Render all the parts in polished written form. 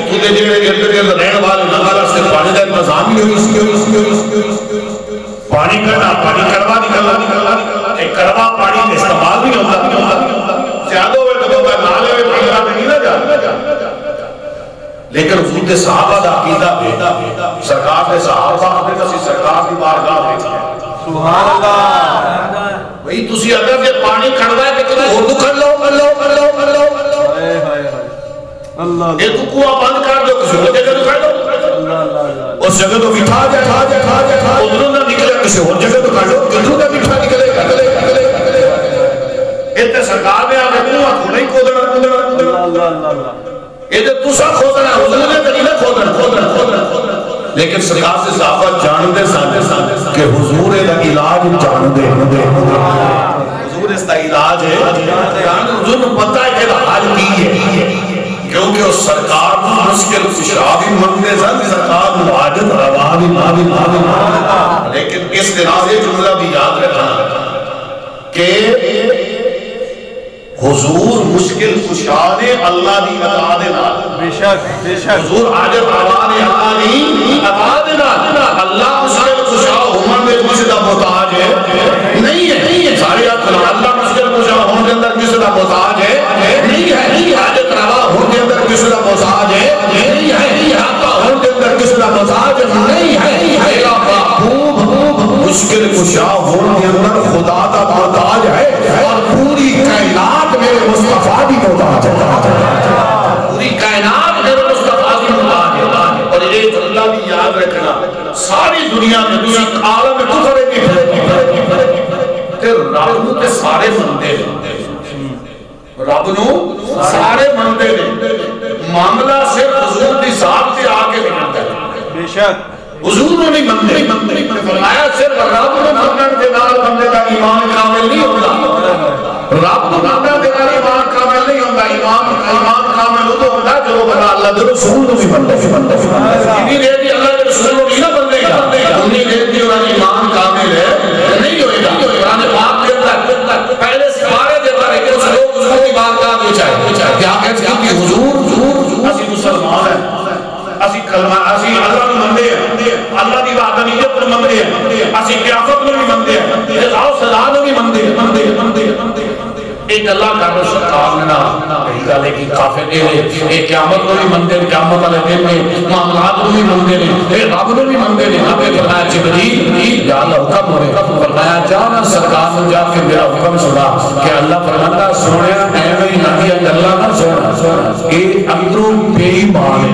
تو دے جڑے گرد رہن والے نظر سے پانی کا انتظام ہی ہوئی پانی کرنا پانی کروا نکلنا ایک کروا پانی کا استعمال نہیں ہوتا زیادہ ہوئے تو بندہ نالے میں پانی کا نہیں نہ جاتا لیکن حضور دے صحابہ دا عقیدہ بیٹا سرکار دے صحابہ نے کسی سرکار دی بارگاہ بیٹھا سبحان اللہ بھئی تسی اگر یہ پانی کھڑوا ہے کہ اور تو کھڑ لو یہ تو کنواں بند کر دو کسی اور جگہ تو کھڑ لو اس جگہ تو بٹھا جا ادھروں نہ نکلے کسی اور جگہ تو کھڑ لو ادھروں نہ بٹھا نکلے اتنے سرکار نے آگے کنواں کھوڑا ہی کھودنا یہ تو تسا کھودنا ادھروں نے نہیں کھودنا لیکن سرکار سے صحابہ جاندے ساندے کہ حضور دا علاج جاندے حضور اس دا علاج ہے حضور کو پتہ ہے کہ حال کی ہے کیونکہ اس سرکار کو مشکل کشا بھی منگتے سن سرکار مواجد روا بھی لیکن اس دن یہ جملہ بھی یاد رکھنا کہ حضور مشکل کشا نے اللہ دی عطا دے نال بے شک حضور حاجت روا نے اللہ دی عطا دے نال اللہ مشکل کشا ہونے میں کسی دا محتاج ہے نہیں ہے سارے اللہ مشکل کشا ہونے کے اندر کسی دا محتاج ہے نہیں ہے حاجت روا ہونے کے اندر کسی دا محتاج ہے نہیں ہے عطا ہونے کے اندر کسی دا محتاج نہیں ہے میرا محبوب مشکل کشا ہونے کے اندر خدا دا محتاج ہے اور پوری کائنات میرے مصطفیٰ بھی محتاج ہے پوری کائنات میرے مصطفیٰ بھی محتاج ہے اور یہ جملہ بھی یاد رکھنا ساری دنیا میں دوسری عالم میں کفر کی تے رب نو تے سارے مندے رب نو سارے مندے معاملہ صرف حضور دی ذات تے آ کے ملتا ہے بے شک حضور نے نہیں مندے فرمایا صرف رب نے منن دے نال بندے دا ایمان کامل نہیں ہوتا رب کو منن دے نال ایمان کامل نہیں ہوتا ایمان کامل ہوتا ہوتا جو بنا اللہ دے رسول کو بھی بندے اتنی دیر بھی اللہ دے رسول کو بھی نہ بندے گا اتنی دیر بھی انہوں ایمان کامل ہے نہیں ہوئے گا قرآن پاک دیتا ہے پہلے سپارے دیتا ہے کہ اس لوگ حضور کی بات کا بیچائے کیا کہتے ہیں کہ حضور اسی مسلمان ہیں اسی کلمہ اسی اللہ میں مندے ہیں اللہ دی وحدانیت میں مندے ہیں اسی قیامت میں بھی مندے ہیں جزا و سزا میں بھی مندے ہیں ایک اللہ کا رسول کامنا کہی گالے کی کافر دے ایک قیامت میں بھی مندے ہیں قیامت والے دن میں معاملات میں بھی مندے ہیں رب میں بھی مندے ہیں اب فرمایا جبریل یا اللہ حکم ہوئے فرمایا جانا سرکار میں جا کے میرا حکم سنا کہ اللہ فرماتا سوڑیا اے میں نبی اللہ نہ سوڑا اے اندروں بے ایمان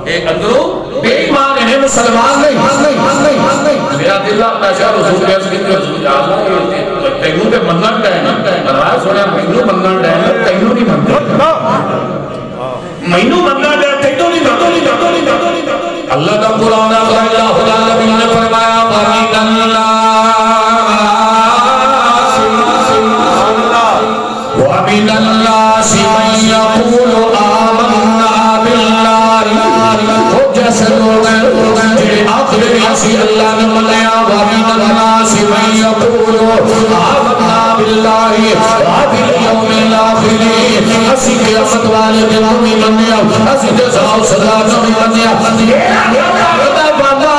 اے اندروں بے ایمان انہیں مسلمان نہیں میرا دل اپنا شاہ رسول کے اس کے رسول جانا تینوں تے منن ڈائنا فرمایا سوڑیا مینوں منن ڈائنا تینوں نہیں منن مینوں منن ڈائنا تینوں نہیں اللہ کا قرآن اللہ العالمین نے فرمایا وَمِنَ النَّاسِ مَن يَقُولُ آمَنَّا بِاللَّهِ وہ جیسے لوگ ہیں جنہیں آخر ایسی اللہ نے ملیا وَمِنَ النَّاسِ مَن يَقُولُ آمَنَّا بِاللَّهِ وَبِالْيَوْمِ الْآخِرِ اسی قیامت والے دنوں میں منیا اسی جزا و سزا میں منیا خدا بنا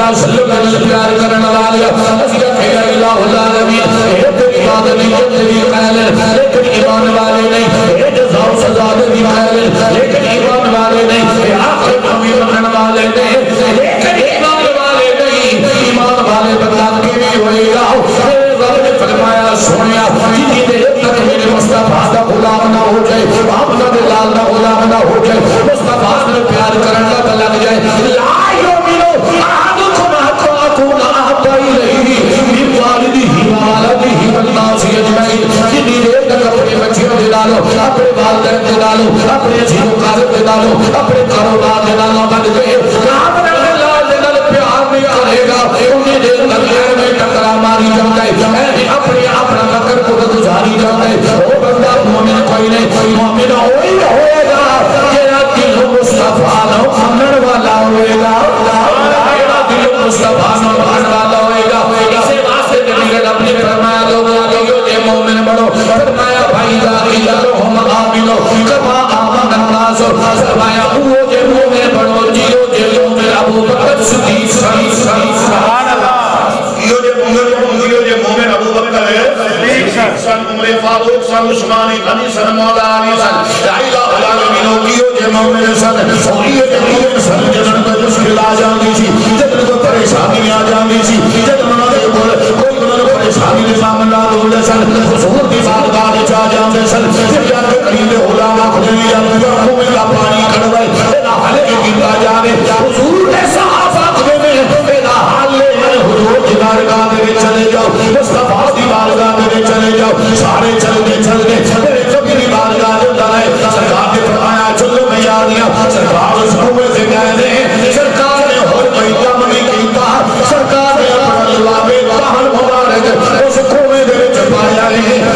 صلی اللہ علیہ وسلم پیار کرنا والا حضرت الہ العالمین تیری عبادت نہیں تیری قائل لیکن ایمان والے نہیں اے جزا و سزا دی قائل لیکن ایمان والے نہیں اے آخرت میں منن والے نہیں لیکن ایمان والے نہیں ایمان والے بندہ کی ہوئے گا میرے رب نے فرمایا سنیا جتنی دیر تک میرے مصطفیٰ کا غلام نہ ہو جائے محمد بلال کا غلام نہ ہو جائے مصطفیٰ نے پیار کرنا کا لگ جائے لا یؤمنو احدکم حتی اکون احب الیہ من والدہ وولدہ والناس اجمعین جتنی دیر تک اپنے بچیوں دے ڈالو اپنے والدین دے ڈالو اپنے عزیز و قارب دے ڈالو اپنے کاروبار دے ڈالو بن گئے محمد بلال دے ڈالو پیار نہیں کرے گا انہیں دیر تک میں ٹکرا ماری جاتا ہے اپنے اپنا مکر کو گزاری جاتا ہے کوئی نہیں مومن ہوئی ہوئے گا جیڑا دل مصطفیٰ نو منن والا ہوئے گا جیڑا دل مصطفیٰ نو منن والا ہوئے گا اسے واسطے نبی نے اپنے فرمایا لوگوں جے مومن بڑو فرمایا بھائی ہم آمنو کما آمن الناس فرمایا وہ جے مومن بڑو جیو جے مومن ابو بکر صدیق سبحان اللہ یہ مومن ابو بکر ہے سن عمر فاروق سن عثمان غنی سن مولا علی سن دائلہ العالمین کیو جے مومن سن اور یہ مومن سن جنن کو مشکل آ جاندی سی جنن کو پریشانی آ جاندی سی جنن دے کول کوئی انہاں نوں پریشانی دے سامنے ہوندے سن حضور دی بارگاہ وچ آ جاندے سن یا کریم علماء کھڑے یا مومن دا پانی کھڑوائے اے حل کیتا جاوے حضور دے صحابہ کھڑے نے اے حل حضور دی بارگاہ دے وچ چلے جاؤ مصطفیٰ دی بارگاہ دے وچ چلے جاؤ سارے چلتے میرے چوکی دی بارگاہ دے اندر آئے سرکار نے فرمایا چلو میں یادیاں سرکار اس کنویں سے گئے دے سرکار نے اور کوئی کام نہیں کیتا سرکار نے اپنا لبے باہر مبارک اس کنویں دے وچ پایا ہے